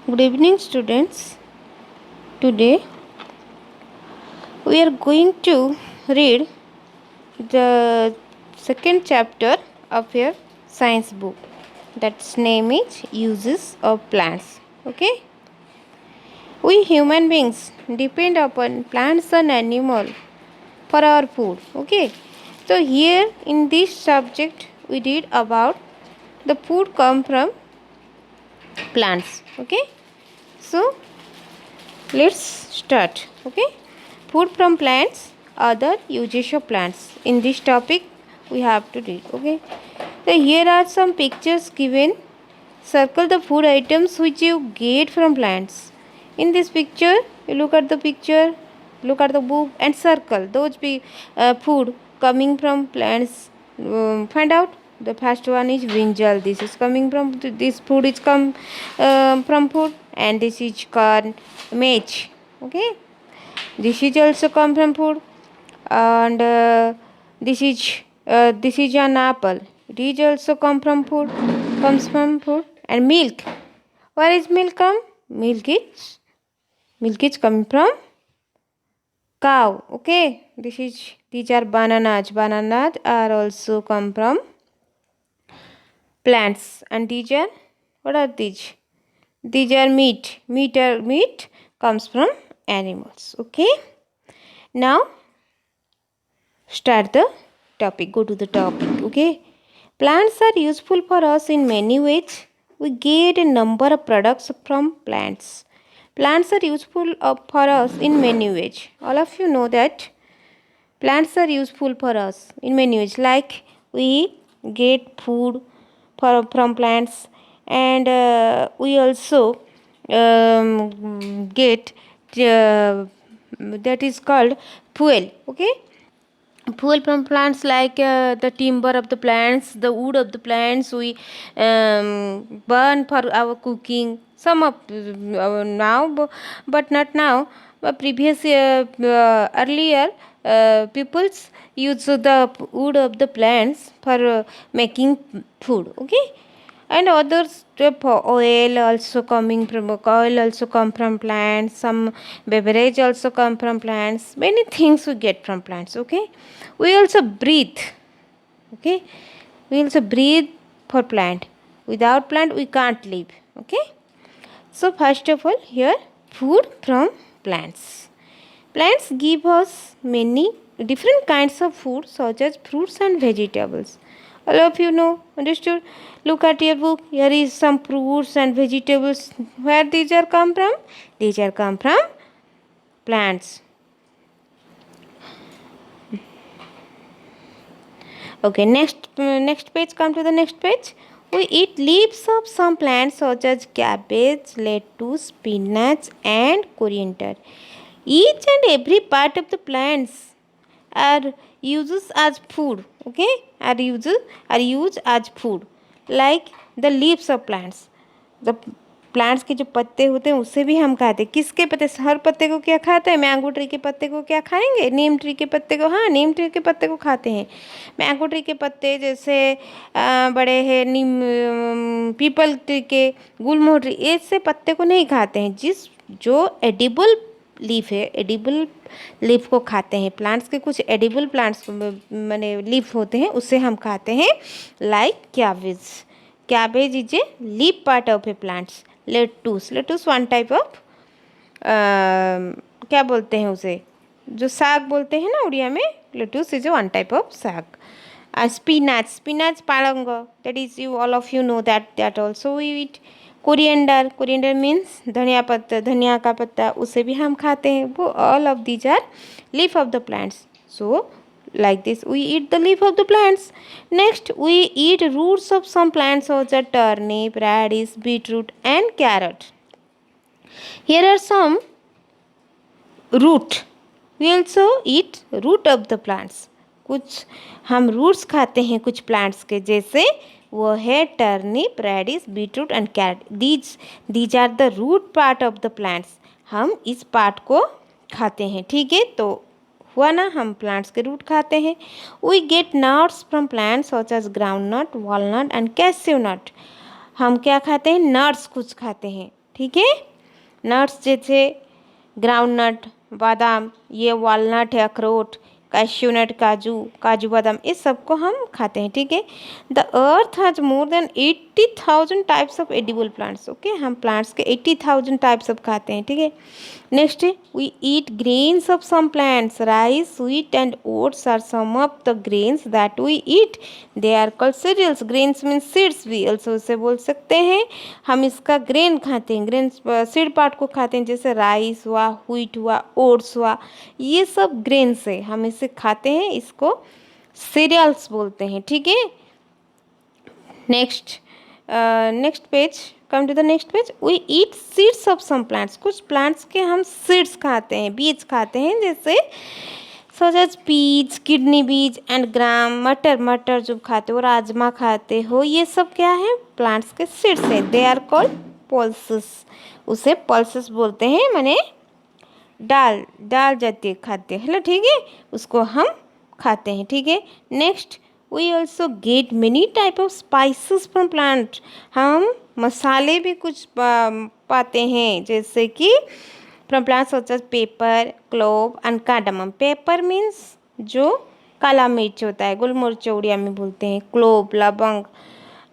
Good evening, students. Today we are going to read the second chapter of your science book. That's name is Uses of Plants. Okay, we human beings depend upon plants and animals for our food. Okay, so here in this subject we read about the food come from plants. Okay, so let's start. Okay, food from plants, other uses of plants. In this topic, we have to read. Okay, so here are some pictures given. Circle the food items which you get from plants. In this picture, you look at the picture, look at the book, and circle those food coming from plants. Find out. The first one is brinjal. This is coming from this food is come from food, and this is corn, maize. Okay, this is also come from food, and this is an apple. It is also come from food, comes from food, and milk. Where is milk come? Milk is coming from cow. Okay, these are bananas. Bananas are also come from plants, and these are what are these? These are meat. Meat comes from animals. Okay. Now start the topic. Go to the topic. Okay. Plants are useful for us in many ways. We get a number of products from plants. Plants are useful for us in many ways. All of you know that plants are useful for us in many ways. Like we get food from plants, and we also get that is called fuel. Okay, fuel from plants, like the timber of the plants, the wood of the plants we burn for our cooking. Some of now, but not now. But previous earlier peoples use the wood of the plants for making food. Okay, and others oil also coming from oil also come from plants. Some beverage also come from plants. Many things we get from plants. Okay, we also breathe. Okay, we also breathe for plant. Without plant we can't live. Okay, so first of all, here food from plants. Plants give us many different kinds of food, such as fruits and vegetables. All of you know, understood? Look at your book. Here is some fruits and vegetables. Where these are come from? These are come from plants. Okay, next page. Come to the next page. We eat leaves of some plants such as cabbage, lettuce, spinach, and coriander. Each and every part of the plants are uses as food. Okay, are used as food. Like the leaves of plants. The plants के जो पत्ते होते हैं उससे भी हम खाते हैं. किसके पत्ते? हर पत्ते को क्या खाते हैं? मैंगो ट्री के पत्ते को क्या खाएंगे? नीम ट्री के पत्ते को. हाँ, नीम ट्री के पत्ते को खाते हैं. मैंगो ट्री के पत्ते जैसे बड़े हैं, नीम पीपल ट्री के, गुलमोहर ट्री, ऐसे पत्ते को नहीं खाते हैं. जो एडिबल लीफ है, एडिबल लीफ को खाते हैं. प्लांट्स के कुछ एडिबल प्लांट्स माने लीफ होते हैं, उससे हम खाते हैं. Like cabbage is a leaf part of a plants. Lettuce one type of क्या बोलते हैं उसे, जो साग बोलते हैं ना उड़िया में. Lettuce is a one type of साग. स्पिनाच पालंग, that is you all of you know that also we eat. Coriander means धनिया का पत्ता, उसे भी हम खाते हैं. वो all of these are leaf of the plants. So like this we eat the leaf of the plants. Next we eat roots of some plants such as turnip, radish, beetroot and carrot. Here are some root. We also eat root of the plants. कुछ हम roots खाते हैं कुछ plants के, जैसे वो है turnip, radish, beetroot and carrot. These are the root part of the plants. हम इस पार्ट को खाते हैं. ठीक है, तो हुआ ना, हम प्लांट्स के रूट खाते हैं. We get nuts from plants such as ground nut, walnut and cashew nut. हम क्या खाते हैं? नट्स कुछ खाते हैं. ठीक है। नट्स जैसे ग्राउंड नट, बादाम, ये वॉलनट है, अखरोट, कैश्यू नट, काजू, काजू बादाम, इस सबको हम खाते हैं, ठीक है। The earth has more than 80,000 types of edible plants, okay. हम प्लांट्स के 80,000 टाइप्स ऑफ खाते हैं, ठीक है। Next, we eat grains of some plants, rice, wheat and oats are some of the grains that we eat, they are called cereals. Grains means seeds भी also उसे बोल सकते हैं। हम इसका ग्रेन खाते हैं, ग्रेन सीड पार्ट को खाते हैं, जैसे राइस हुआ, व्हीट हुआ, ओट्स हुआ, ये सब ग्रेन्स है, हम इसे खाते हैं, इसको सीरियल्स बोलते हैं, ठीक है। Next page, come to the next page. We eat seeds of some plants, कुछ प्लांट्स के हम सीड्स खाते हैं, बीज खाते हैं, जैसे सच एज पीज, किडनी बीज एंड ग्राम, मटर जो खाते हो, राजमा खाते हो, ये सब क्या है, प्लांट्स के सीड्स हैं। दे आर कॉल्ड पल्सेस, उसे पल्सेस बोलते हैं, माने डाल जाती है खाद्य, है, ठीक है, उसको हम खाते हैं, ठीक है। Next, we also get many type of spices from plant, हम मसाले भी कुछ पाते हैं, जैसे कि from plants such as pepper, clove and cardamom. Pepper means जो काला मिर्च होता है, गुलमर्च उड़िया में बोलते हैं, क्लोव लवंग,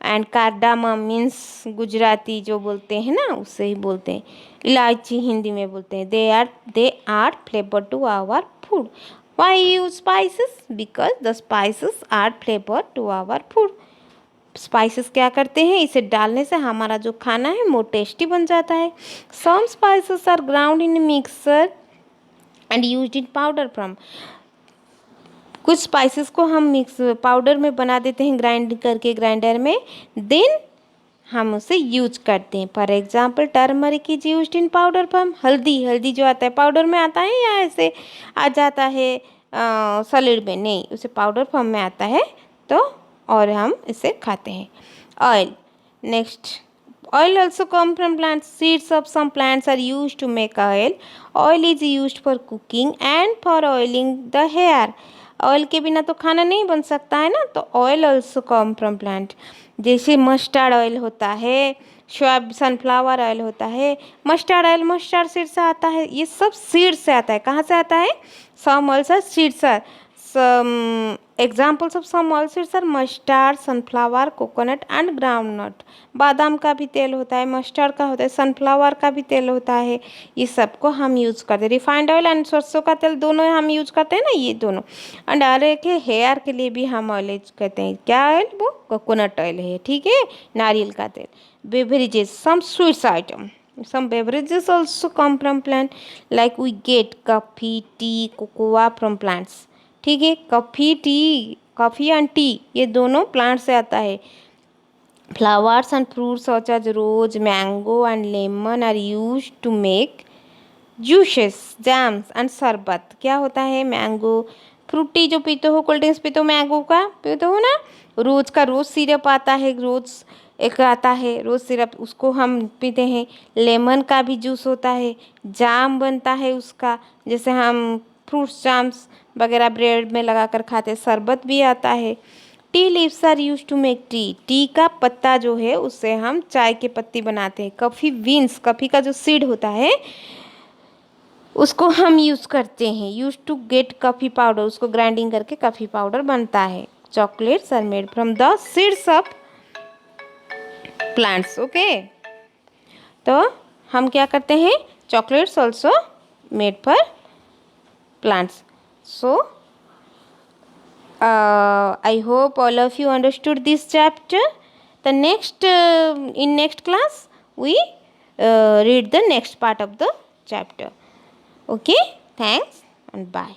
एंड कार्डामम मीन्स गुजराती जो बोलते हैं ना, उससे ही बोलते हैं, इलायची हिंदी में बोलते हैं। They are flavour to our food. Why use spices? Because the spices are flavour to our food. Spices क्या करते हैं, इसे डालने से हमारा जो खाना है वो टेस्टी बन जाता है। Some spices are ground in mixer and used in powder from, कुछ स्पाइसेस को हम मिक्स पाउडर में बना देते हैं, ग्राइंड करके ग्राइंडर में, देन हम उसे यूज करते हैं। For example turmeric is used in powder form. हल्दी जो आता है पाउडर में आता है या ऐसे आ जाता है सॉलिड में? नहीं, उसे पाउडर फॉर्म में आता है, तो और हम इसे खाते हैं। Oil, next, oil also come from plants. Seeds of some plants are used to make oil. Oil is used for cooking and for oiling the hair. Oil के बिना तो खाना नहीं बन सकता है ना, तो oil also come from plant. जैसे मस्टर्ड ऑयल होता है, सनफ्लावर ऑयल होता है, मस्टर्ड ऑयल मस्टर्ड सीड से आता है, ये सब सीड से आता है। कहाँ से आता है? Some oils are seeds are, examples of some oil seeds are mustard, sunflower, coconut and groundnut. बादाम का भी तेल होता है, मस्टर्ड का होता है, सनफ्लावर का भी तेल होता है, ये सबको हम यूज़ करते हैं। रिफाइंड ऑयल एंड सरसों का तेल दोनों हम यूज़ करते हैं ना, ये दोनों। एंड और एक है हेयर के लिए भी हम ऑयल यूज करते हैं। क्या ऑयल? वो कोकोनट ऑयल है, ठीक है, नारियल का तेल। Beverages, some sweets item, some beverages also come from plant, like we get coffee, tea, cocoa from plants, ठीक है। कॉफ़ी एंड टी ये दोनों प्लांट से आता है। Flowers and fruits such as rose, mango and lemon are used to make juices, jams and sharbat. क्या होता है? मैंगो फ्रूटी जो पीते हो, कोल्ड ड्रिंक्स पीते हो, मैंगो का पीते हो ना, रोज का रोज सिरप आता है, रोज एक आता है रोज सिरप, उसको हम पीते हैं। लेमन का भी जूस होता है, जाम बनता है उसका, जैसे हम फ्रूट्स जाम्स वगैरह ब्रेड में लगाकर खाते हैं। शरबत भी आता है। Tea leaves are use to make tea का पत्ता जो है उससे हम चाय की पत्ती बनाते हैं। कॉफ़ी बीन्स, कॉफ़ी का जो सीड होता है उसको हम यूज़ करते हैं। Use to get coffee powder, उसको ग्राइंडिंग करके कॉफ़ी पाउडर बनता है। Chocolates are made from the seeds of plants, okay. तो हम क्या करते हैं? Chocolates also made for plants. So I hope all of you understood this chapter. The next in next class we read the next part of the chapter. Okay, thanks and bye.